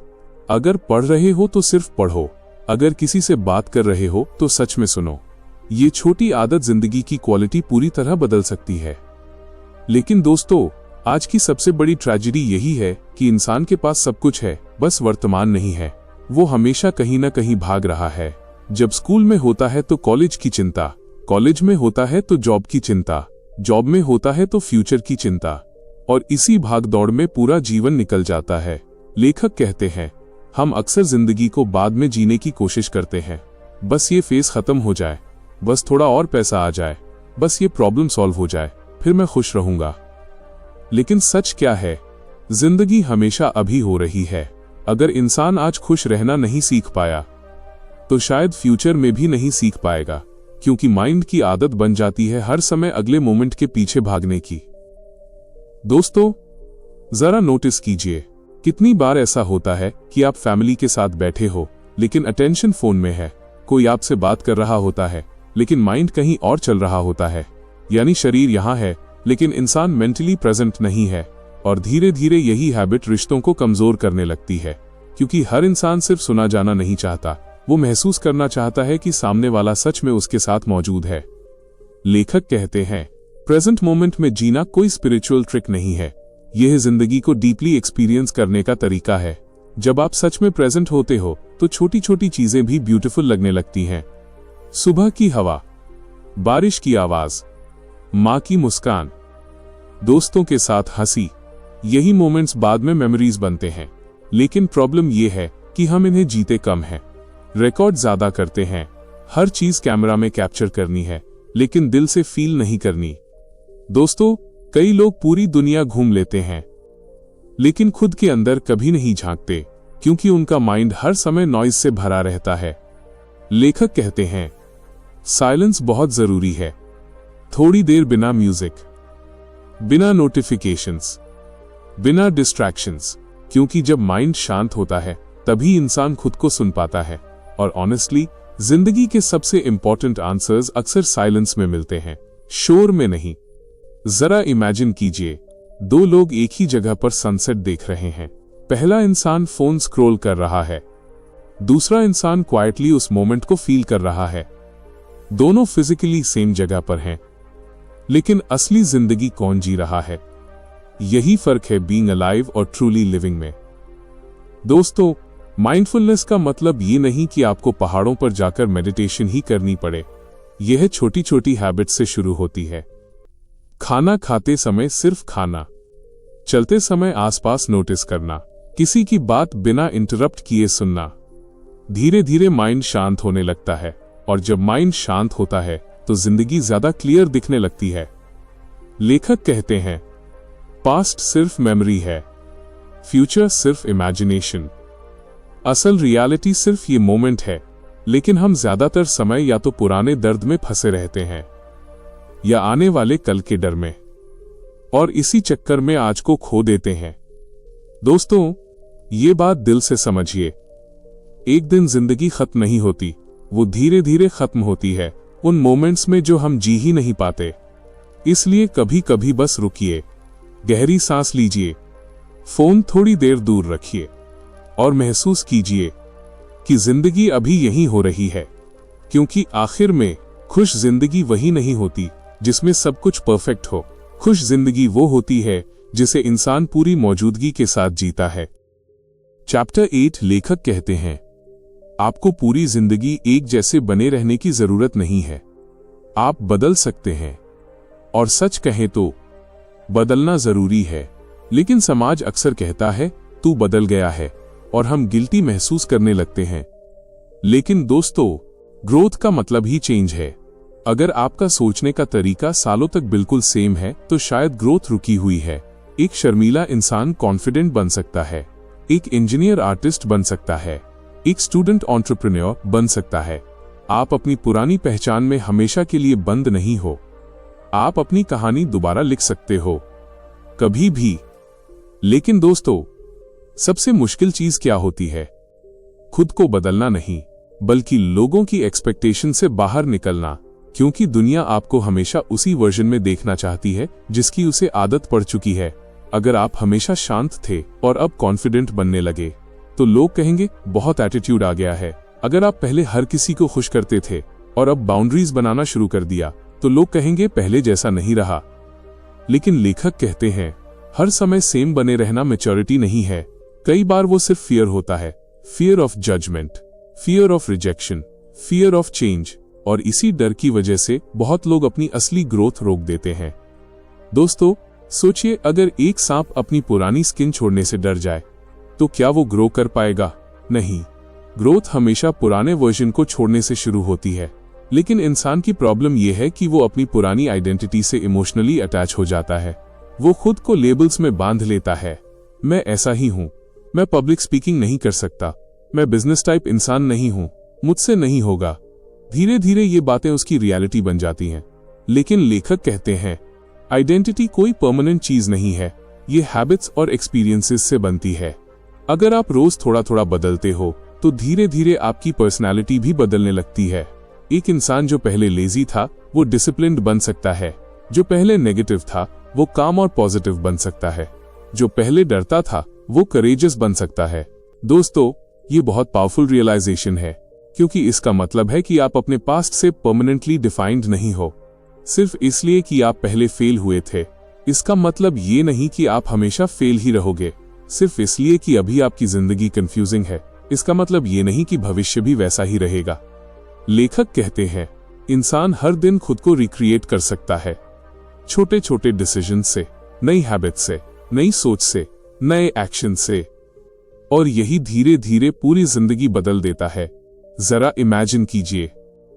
अगर पढ़ रहे हो तो सिर्फ पढ़ो, अगर किसी से बात कर रहे हो तो सच में सुनो। ये छोटी आदत जिंदगी की क्वालिटी पूरी तरह बदल सकती है। लेकिन दोस्तों, आज की सबसे बड़ी ट्रेजेडी यही है कि इंसान के पास सब कुछ है, बस वर्तमान नहीं है। वो हमेशा कहीं ना कहीं भाग रहा है। जब स्कूल में होता है तो कॉलेज की चिंता, कॉलेज में होता है तो जॉब की चिंता, जॉब में होता है तो फ्यूचर की चिंता, और इसी भाग दौड़ में पूरा जीवन निकल जाता है। लेखक कहते हैं, हम अक्सर जिंदगी को बाद में जीने की कोशिश करते हैं। बस ये फेज खत्म हो जाए, बस थोड़ा और पैसा आ जाए, बस ये प्रॉब्लम सॉल्व हो जाए, फिर मैं खुश रहूंगा। लेकिन सच क्या है? जिंदगी हमेशा अभी हो रही है। अगर इंसान आज खुश रहना नहीं सीख पाया तो शायद फ्यूचर में भी नहीं सीख पाएगा, क्योंकि माइंड की आदत बन जाती है हर समय अगले मोमेंट के पीछे भागने की। दोस्तों, जरा नोटिस कीजिए, कितनी बार ऐसा होता है कि आप फैमिली के साथ बैठे हो लेकिन अटेंशन फोन में है। कोई आपसे बात कर रहा होता है लेकिन माइंड कहीं और चल रहा होता है। यानी शरीर यहां है लेकिन इंसान मेंटली प्रेजेंट नहीं है। और धीरे धीरे यही हैबिट रिश्तों को कमजोर करने लगती है, क्योंकि हर इंसान सिर्फ सुना जाना नहीं चाहता, वो महसूस करना चाहता है कि सामने वाला सच में उसके साथ मौजूद है। लेखक कहते हैं, प्रेजेंट मोमेंट में जीना कोई स्पिरिचुअल ट्रिक नहीं है, यह जिंदगी को डीपली एक्सपीरियंस करने का तरीका है। जब आप सच में प्रेजेंट होते हो तो छोटी छोटी चीजें भी ब्यूटीफुल लगने लगती हैं। सुबह की हवा, बारिश की आवाज, माँ की मुस्कान, दोस्तों के साथ हंसी, यही मोमेंट्स बाद में मेमोरीज बनते हैं। लेकिन प्रॉब्लम यह है कि हम इन्हें जीते कम हैं, रिकॉर्ड ज्यादा करते हैं। हर चीज कैमरा में कैप्चर करनी है, लेकिन दिल से फील नहीं करनी। दोस्तों, कई लोग पूरी दुनिया घूम लेते हैं, लेकिन खुद के अंदर कभी नहीं झांकते, क्योंकि उनका माइंड हर समय नॉइज से भरा रहता है। लेखक कहते हैं, साइलेंस बहुत जरूरी है। थोड़ी देर बिना म्यूजिक, बिना नोटिफिकेशंस, बिना डिस्ट्रैक्शंस, क्योंकि जब माइंड शांत होता है तभी इंसान खुद को सुन पाता है। और ऑनेस्टली, जिंदगी के सबसे इंपॉर्टेंट आंसर्स अक्सर साइलेंस में मिलते हैं, शोर में नहीं। जरा इमेजिन कीजिए, दो लोग एक ही जगह पर सनसेट देख रहे हैं। पहला इंसान फोन स्क्रॉल कर रहा है, दूसरा इंसान क्वाइटली उस मोमेंट को फील कर रहा है। दोनों फिजिकली सेम जगह पर हैं, लेकिन असली जिंदगी कौन जी रहा है? यही फर्क है बीइंग अलाइव और ट्रूली लिविंग में। दोस्तों, माइंडफुलनेस का मतलब ये नहीं कि आपको पहाड़ों पर जाकर मेडिटेशन ही करनी पड़े। यह छोटी छोटी हैबिट्स से शुरू होती है। खाना खाते समय सिर्फ खाना, चलते समय आसपास नोटिस करना, किसी की बात बिना इंटरप्ट किए सुनना। धीरे धीरे माइंड शांत होने लगता है, और जब माइंड शांत होता है तो जिंदगी ज्यादा क्लियर दिखने लगती है। लेखक कहते हैं, पास्ट सिर्फ मेमोरी है, फ्यूचर सिर्फ इमेजिनेशन। असल रियलिटी सिर्फ ये मोमेंट है, लेकिन हम ज्यादातर समय या तो पुराने दर्द में फंसे रहते हैं या आने वाले कल के डर में, और इसी चक्कर में आज को खो देते हैं। दोस्तों, ये बात दिल से समझिए, एक दिन जिंदगी खत्म नहीं होती, वो धीरे धीरे खत्म होती है उन मोमेंट्स में जो हम जी ही नहीं पाते। इसलिए कभी कभी बस रुकिए, गहरी सांस लीजिए, फोन थोड़ी देर दूर रखिए और महसूस कीजिए कि जिंदगी अभी यहीं हो रही है। क्योंकि आखिर में खुश जिंदगी वही नहीं होती जिसमें सब कुछ परफेक्ट हो। खुश जिंदगी वो होती है जिसे इंसान पूरी मौजूदगी के साथ जीता है। चैप्टर 8 लेखक कहते हैं, आपको पूरी जिंदगी एक जैसे बने रहने की जरूरत नहीं है। आप बदल सकते हैं, और सच कहें तो बदलना जरूरी है। लेकिन समाज अक्सर कहता है, तू बदल गया है, और हम गिल्टी महसूस करने लगते हैं। लेकिन दोस्तों, ग्रोथ का मतलब ही चेंज है। अगर आपका सोचने का तरीका सालों तक बिल्कुल सेम है तो शायद ग्रोथ रुकी हुई है। एक शर्मीला इंसान कॉन्फिडेंट बन सकता है, एक इंजीनियर आर्टिस्ट बन सकता है, एक स्टूडेंट एंटरप्रेन्योर बन सकता है। आप अपनी पुरानी पहचान में हमेशा के लिए बंद नहीं हो। आप अपनी कहानी दोबारा लिख सकते हो, कभी भी। लेकिन दोस्तों, सबसे मुश्किल चीज क्या होती है? खुद को बदलना नहीं, बल्कि लोगों की एक्सपेक्टेशन से बाहर निकलना। क्योंकि दुनिया आपको हमेशा उसी वर्जन में देखना चाहती है जिसकी उसे आदत पड़ चुकी है। अगर आप हमेशा शांत थे और अब कॉन्फिडेंट बनने लगे तो लोग कहेंगे बहुत एटीट्यूड आ गया है। अगर आप पहले हर किसी को खुश करते थे और अब बाउंड्रीज बनाना शुरू कर दिया तो लोग कहेंगे पहले जैसा नहीं रहा। लेकिन लेखक कहते हैं, हर समय सेम बने रहना मैच्योरिटी नहीं है। कई बार वो सिर्फ फियर होता है, fear of judgement, fear of rejection, fear of change. और इसी डर की वजह से बहुत लोग अपनी असली ग्रोथ रोक देते हैं। दोस्तों, सोचिए, अगर एक सांप अपनी पुरानी स्किन छोड़ने से डर जाए तो क्या वो ग्रो कर पाएगा? नहीं। ग्रोथ हमेशा पुराने वर्जन को छोड़ने से शुरू होती है। लेकिन इंसान की प्रॉब्लम यह है कि वो अपनी पुरानी आइडेंटिटी से इमोशनली अटैच हो जाता है। वो खुद को लेबल्स में बांध लेता है। मैं ऐसा ही हूं, मैं पब्लिक स्पीकिंग नहीं कर सकता, मैं बिजनेस टाइप इंसान नहीं हूं, मुझसे नहीं होगा। धीरे धीरे ये बातें उसकी रियलिटी बन जाती हैं। लेकिन लेखक कहते हैं, आइडेंटिटी कोई परमानेंट चीज नहीं है, ये हैबिट्स और एक्सपीरियंसेस से बनती है। अगर आप रोज थोड़ा थोड़ा बदलते हो तो धीरे धीरे आपकी पर्सनालिटी भी बदलने लगती है। एक इंसान जो पहले लेजी था वो डिसिप्लिन्ड बन सकता है, जो पहले नेगेटिव था वो काम और पॉजिटिव बन सकता है, जो पहले डरता था वो करेजियस बन सकता है। दोस्तों, ये बहुत पावरफुल रियलाइजेशन है। क्योंकि इसका मतलब है कि आप अपने पास्ट से परमानेंटली डिफाइंड नहीं हो। सिर्फ इसलिए कि आप पहले फेल हुए थे, इसका मतलब ये नहीं कि आप हमेशा फेल ही रहोगे। सिर्फ इसलिए कि अभी आपकी जिंदगी कंफ्यूजिंग है, इसका मतलब ये नहीं कि भविष्य भी वैसा ही रहेगा। लेखक कहते हैं, इंसान हर दिन खुद को रिक्रिएट कर सकता है, छोटे छोटे डिसीजन से, नई हैबिट से, नई सोच से, नए एक्शन से, और यही धीरे धीरे पूरी जिंदगी बदल देता है। जरा इमेजिन कीजिए,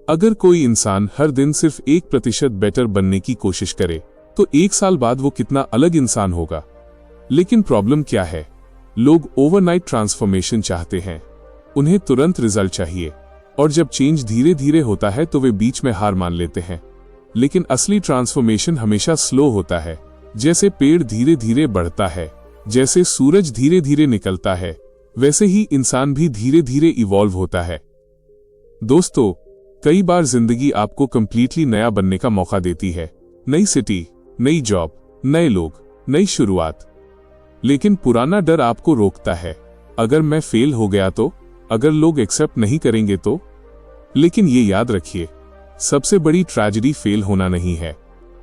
अगर कोई इंसान हर दिन सिर्फ 1% बेटर बनने की कोशिश करे तो 1 साल बाद वो कितना अलग इंसान होगा। लेकिन प्रॉब्लम क्या है, लोग ओवरनाइट ट्रांसफॉर्मेशन चाहते हैं, उन्हें तुरंत रिजल्ट चाहिए, और जब चेंज धीरे धीरे होता है तो वे बीच में हार मान लेते हैं। लेकिन असली ट्रांसफॉर्मेशन हमेशा स्लो होता है, जैसे पेड़ धीरे धीरे बढ़ता है, जैसे सूरज धीरे धीरे निकलता है, वैसे ही इंसान भी धीरे धीरे इवॉल्व होता है। दोस्तों, कई बार जिंदगी आपको कंप्लीटली नया बनने का मौका देती है, नई सिटी, नई जॉब, नए लोग, नई शुरुआत। लेकिन पुराना डर आपको रोकता है, अगर मैं फेल हो गया तो, अगर लोग एक्सेप्ट नहीं करेंगे तो। लेकिन ये याद रखिए, सबसे बड़ी ट्रेजेडी फेल होना नहीं है,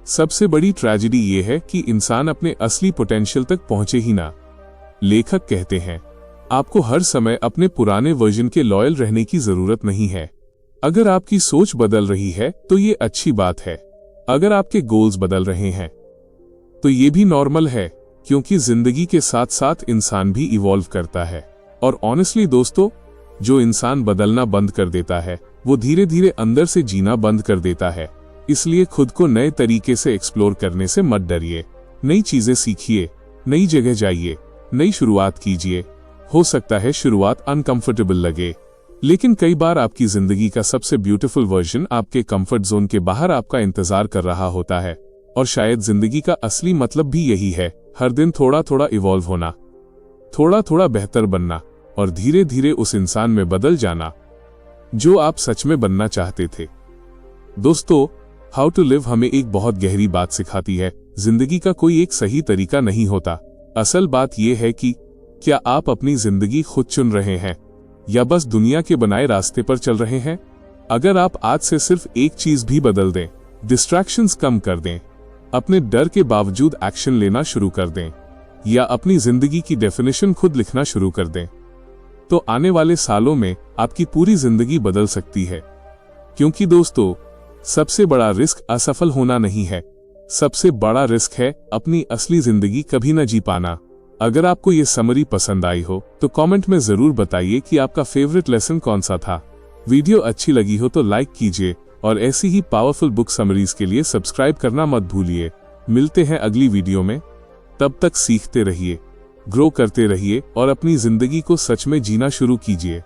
सबसे बड़ी ट्रेजेडी ये है कि इंसान अपने असली पोटेंशियल तक पहुंचे ही ना। लेखक कहते हैं, आपको हर समय अपने पुराने वर्जन के लॉयल रहने की जरूरत नहीं है। अगर आपकी सोच बदल रही है तो ये अच्छी बात है, अगर आपके गोल्स बदल रहे हैं तो ये भी नॉर्मल है, क्योंकि जिंदगी के साथ साथ इंसान भी इवॉल्व करता है। और ऑनेस्टली दोस्तों, जो इंसान बदलना बंद कर देता है वो धीरे धीरे अंदर से जीना बंद कर देता है। इसलिए खुद को नए तरीके से एक्सप्लोर करने से मत डरिए, नई चीजें सीखिए, नई जगह जाइए, नई शुरुआत कीजिए। हो सकता है शुरुआत अनकंफर्टेबल लगे, लेकिन कई बार आपकी जिंदगी का सबसे ब्यूटीफुल वर्जन आपके कंफर्ट जोन के बाहर आपका इंतजार कर रहा होता है। और शायद जिंदगी का असली मतलब भी यही है, हर दिन थोड़ा थोड़ा इवॉल्व होना, थोड़ा थोड़ा बेहतर बनना, और धीरे धीरे उस इंसान में बदल जाना जो आप सच में बनना चाहते थे। दोस्तों, हाउ टू लिव हमें एक बहुत गहरी बात सिखाती है, जिंदगी का कोई एक सही तरीका नहीं होता। असल बात यह है कि क्या आप अपनी जिंदगी खुद चुन रहे हैं या बस दुनिया के बनाए रास्ते पर चल रहे हैं। अगर आप आज से सिर्फ एक चीज भी बदल दें, डिस्ट्रैक्शंस कम कर दें, अपने डर के बावजूद एक्शन लेना शुरू कर दें, या अपनी जिंदगी की डेफिनेशन खुद लिखना शुरू कर दें, तो आने वाले सालों में आपकी पूरी जिंदगी बदल सकती है। क्योंकि दोस्तों, सबसे बड़ा रिस्क असफल होना नहीं है, सबसे बड़ा रिस्क है अपनी असली जिंदगी कभी न जी पाना। अगर आपको ये समरी पसंद आई हो तो कमेंट में जरूर बताइए कि आपका फेवरेट लेसन कौन सा था। वीडियो अच्छी लगी हो तो लाइक कीजिए, और ऐसी ही पावरफुल बुक समरीज के लिए सब्सक्राइब करना मत भूलिए। मिलते हैं अगली वीडियो में, तब तक सीखते रहिए, ग्रो करते रहिए और अपनी जिंदगी को सच में जीना शुरू कीजिए।